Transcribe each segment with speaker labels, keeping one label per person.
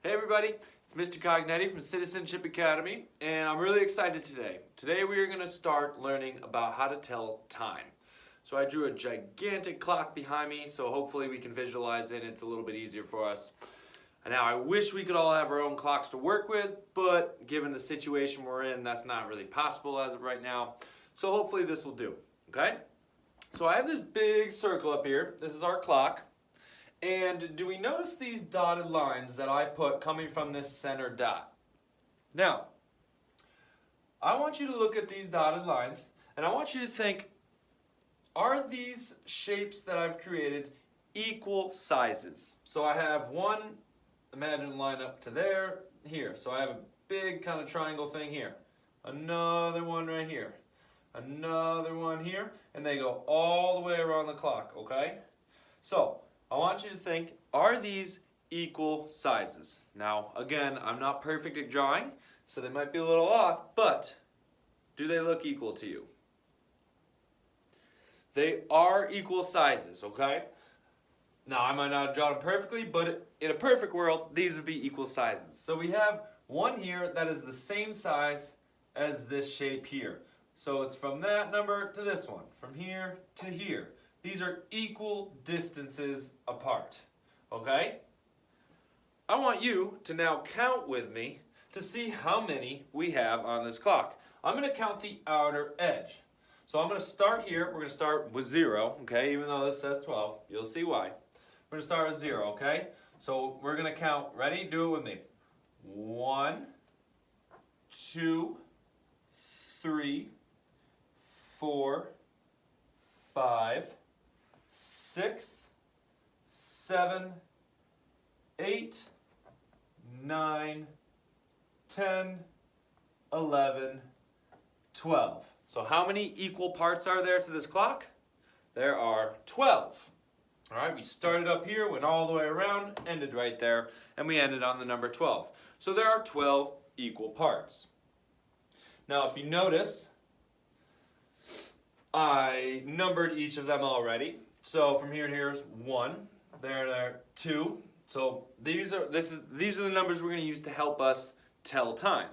Speaker 1: Hey everybody, it's Mr. Cognetti from Citizenship Academy, and I'm really excited today. Today we are going to start learning about how to tell time. So I drew a gigantic clock behind me, so hopefully we can visualize it and it's a little bit easier for us. And now I wish we could all have our own clocks to work with, but given the situation we're in, that's not really possible as of right now. So hopefully this will do, okay? So I have this big circle up here. This is our clock. And do we notice these dotted lines that I put coming from this center dot? Now, I want you to look at these dotted lines and I want you to think, are these shapes that I've created equal sizes? So I have one, imagine line up to there, here. So I have a big kind of triangle thing here. Another one right here. Another one here. And they go all the way around the clock, okay? So, I want you to think, are these equal sizes? Now, again, I'm not perfect at drawing, so they might be a little off, but do they look equal to you? They are equal sizes, okay? Now, I might not have drawn them perfectly, but in a perfect world, these would be equal sizes. So we have one here that is the same size as this shape here. So it's from that number to this one, from here to here. These are equal distances apart, okay? I want you to now count with me to see how many we have on this clock. I'm going to count the outer edge. So I'm going to start here. We're going to start with 0, okay? Even though this says 12, you'll see why. We're going to start with 0, okay? So we're going to count. Ready? Do it with me. 1, 2, 3, 4, 5, 6, 7, 8, 9, 10, 11, 12. So how many equal parts are there to this clock? There are 12. All right, we started up here, went all the way around, ended right there, and we ended on the number 12. So there are 12 equal parts. Now if you notice, I numbered each of them already. So from here to here is 1, there, 2. So these are the numbers we're going to use to help us tell time.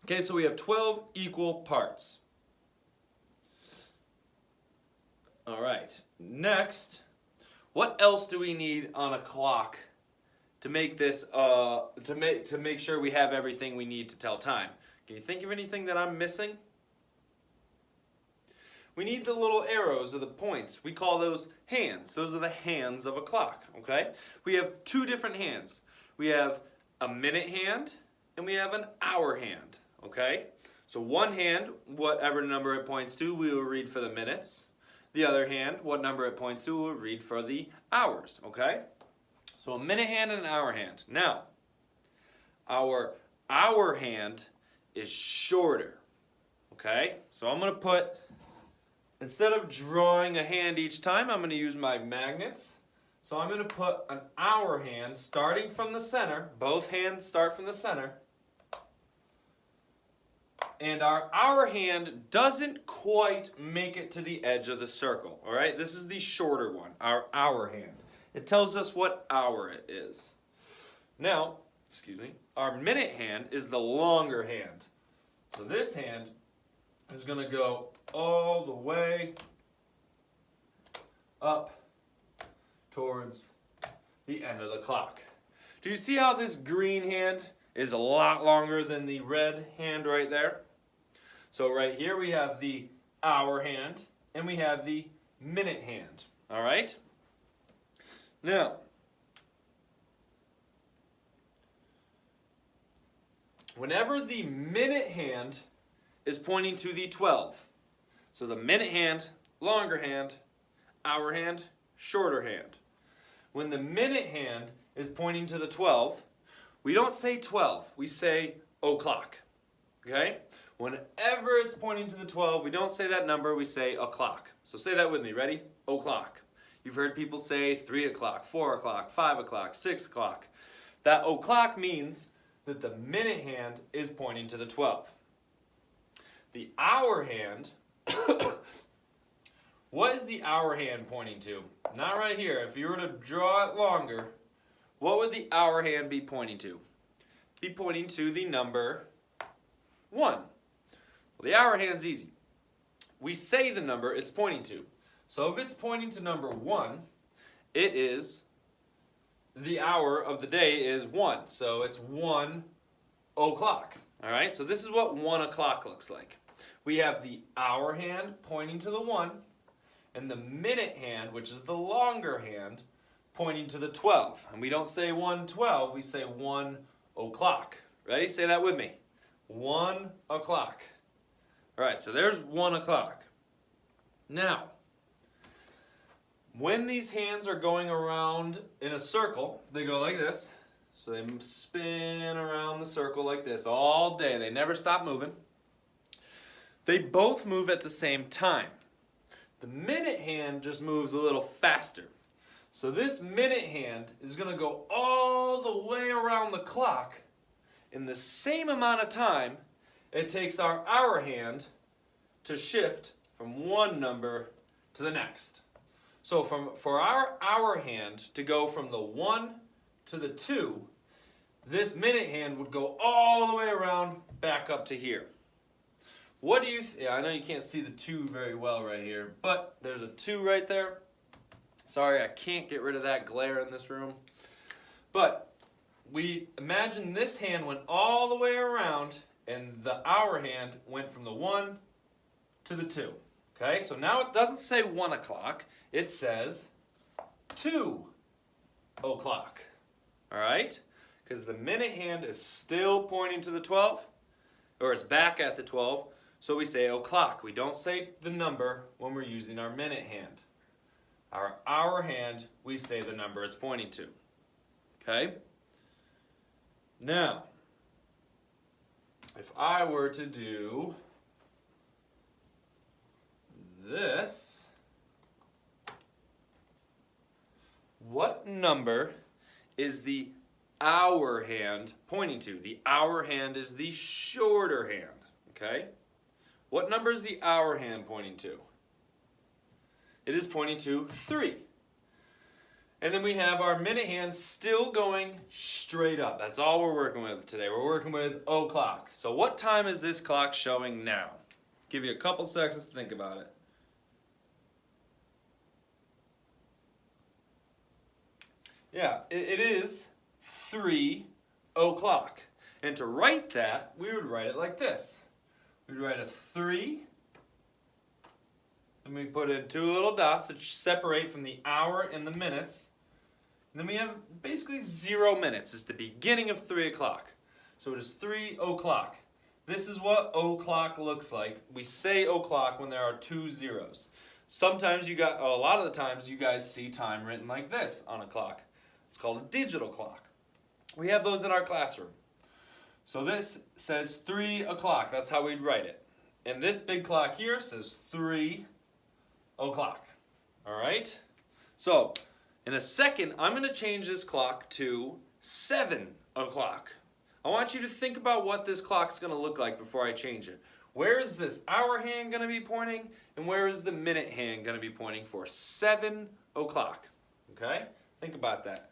Speaker 1: Okay, so we have 12 equal parts. All right. Next, what else do we need on a clock to make this to make sure we have everything we need to tell time? Can you think of anything that I'm missing? We need the little arrows or the points. We call those hands. Those are the hands of a clock, okay? We have two different hands. We have a minute hand and we have an hour hand, okay? So one hand, whatever number it points to, we will read for the minutes. The other hand, what number it points to, we'll read for the hours, okay? So a minute hand and an hour hand. Now, our hour hand is shorter, okay? So I'm going to put, instead of drawing a hand each time, I'm going to use my magnets. So I'm going to put an hour hand starting from the center. Both hands start from the center. And our hour hand doesn't quite make it to the edge of the circle. All right, this is the shorter one, our hour hand. It tells us what hour it is. Now, our minute hand is the longer hand. So this hand is going to go all the way up towards the end of the clock. Do you see how this green hand is a lot longer than the red hand right there? So right here we have the hour hand and we have the minute hand. All right? Now, whenever the minute hand is pointing to the 12, so the minute hand, longer hand, hour hand, shorter hand. When the minute hand is pointing to the 12, we don't say 12, we say o'clock, okay? Whenever it's pointing to the 12, we don't say that number, we say o'clock. So say that with me, ready? O'clock. You've heard people say 3 o'clock, 4 o'clock, 5 o'clock, 6 o'clock. That o'clock means that the minute hand is pointing to the 12. The hour hand, what is the hour hand pointing to? Not right here. If you were to draw it longer, what would the hour hand be pointing to? Be pointing to the number 1. Well, the hour hand's easy. We say the number it's pointing to. So if it's pointing to number 1, it is, the hour of the day is 1. So it's 1 o'clock. All right, so this is what 1 o'clock looks like. We have the hour hand pointing to the 1, and the minute hand, which is the longer hand, pointing to the 12. And we don't say 1:12, we say 1 o'clock. Ready? Say that with me. 1 o'clock. All right, so there's 1 o'clock. Now, when these hands are going around in a circle, they go like this. So they spin around the circle like this all day. They never stop moving. They both move at the same time. The minute hand just moves a little faster. So this minute hand is going to go all the way around the clock in the same amount of time it takes our hour hand to shift from one number to the next. So for our hour hand to go from the 1 to the 2, this minute hand would go all the way around back up to here. What do you yeah, I know you can't see the 2 very well right here, but there's a 2 right there. Sorry, I can't get rid of that glare in this room. But we imagine this hand went all the way around and the hour hand went from the 1 to the 2. Okay, so now it doesn't say 1 o'clock, it says 2 o'clock. All right? Because the minute hand is still pointing to the 12, or it's back at the 12, so we say o'clock. We don't say the number when we're using our minute hand. Our hour hand, we say the number it's pointing to. Okay? Now, if I were to do this, what number is the hour hand pointing to? The hour hand is the shorter hand, okay? What number is the hour hand pointing to? It is pointing to 3. And then we have our minute hand still going straight up. That's all we're working with today. We're working with o'clock. So what time is this clock showing now? Give you a couple seconds to think about it. Yeah, it is 3 o'clock. And to write that, we would write it like this. We'd write a 3, and we put in 2 little dots that separate from the hour and the minutes. And then we have basically 0 minutes. It's the beginning of 3 o'clock. So it is 3 o'clock. This is what o'clock looks like. We say o'clock when there are 2 zeros. Sometimes a lot of the times you guys see time written like this on a clock. It's called a digital clock. We have those in our classroom. So this says 3 o'clock. That's how we'd write it. And this big clock here says 3 o'clock. All right? So in a second, I'm going to change this clock to 7 o'clock. I want you to think about what this clock's going to look like before I change it. Where is this hour hand going to be pointing? And where is the minute hand going to be pointing for 7 o'clock? Okay? Think about that.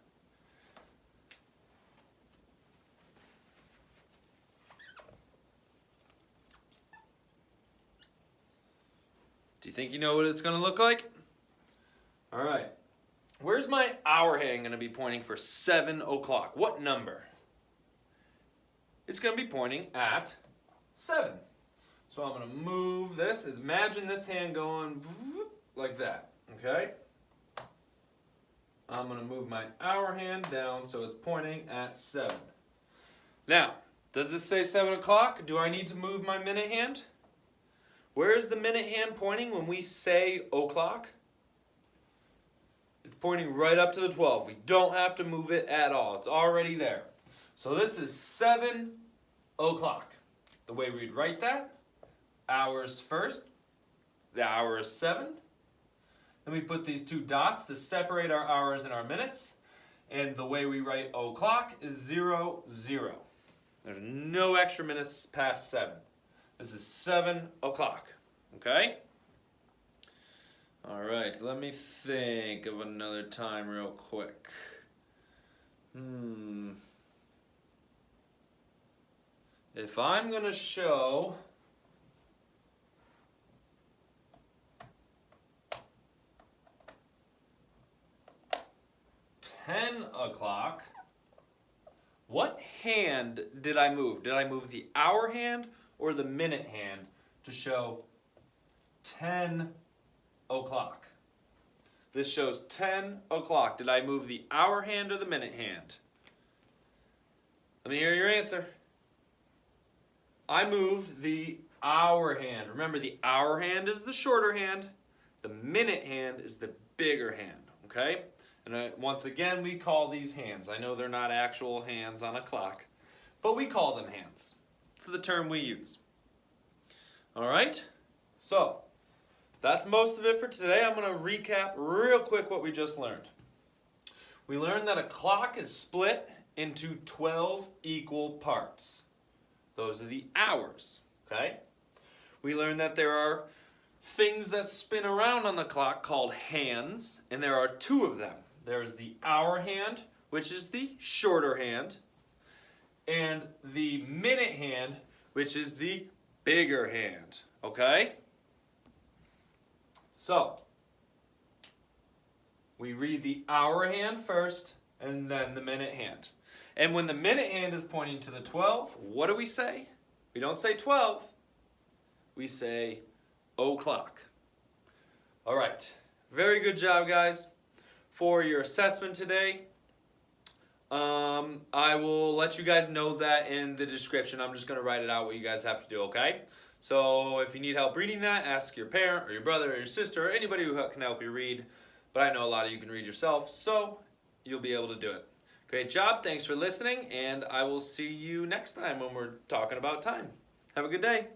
Speaker 1: Do you think you know what it's going to look like? All right. Where's my hour hand going to be pointing for 7 o'clock? What number? It's going to be pointing at 7. So I'm going to move this. Imagine this hand going like that. Okay? I'm going to move my hour hand down so it's pointing at 7. Now, does this say 7 o'clock? Do I need to move my minute hand? Where is the minute hand pointing when we say o'clock? It's pointing right up to the 12. We don't have to move it at all. It's already there. So this is 7 o'clock. The way we'd write that, hours first, the hour is 7. Then we put these 2 dots to separate our hours and our minutes. And the way we write o'clock is 0, 0. There's no extra minutes past 7. This is 7 o'clock, okay? All right, let me think of another time real quick. If I'm going to show $10 what hand did I move? Did I move the hour hand or the minute hand to show 10 o'clock? This shows 10 o'clock. Did I move the hour hand or the minute hand? Let me hear your answer. I moved the hour hand. Remember, the hour hand is the shorter hand. The minute hand is the bigger hand, okay? And once again, we call these hands. I know they're not actual hands on a clock, but we call them hands. It's the term we use. All right? So, that's most of it for today. I'm going to recap real quick what we just learned. We learned that a clock is split into 12 equal parts. Those are the hours, okay? We learned that there are things that spin around on the clock called hands, and there are two of them. There is the hour hand, which is the shorter hand, and the minute hand, which is the bigger hand, okay? So, we read the hour hand first, and then the minute hand. And when the minute hand is pointing to the 12, what do we say? We don't say 12. We say o'clock. All right. Very good job, guys. For your assessment today, I will let you guys know that in the description. I'm just going to write it out what you guys have to do, okay? So if you need help reading that, ask your parent or your brother or your sister or anybody who can help you read. But I know a lot of you can read yourself, so you'll be able to do it. Great job. Thanks for listening, and I will see you next time when we're talking about time. Have a good day.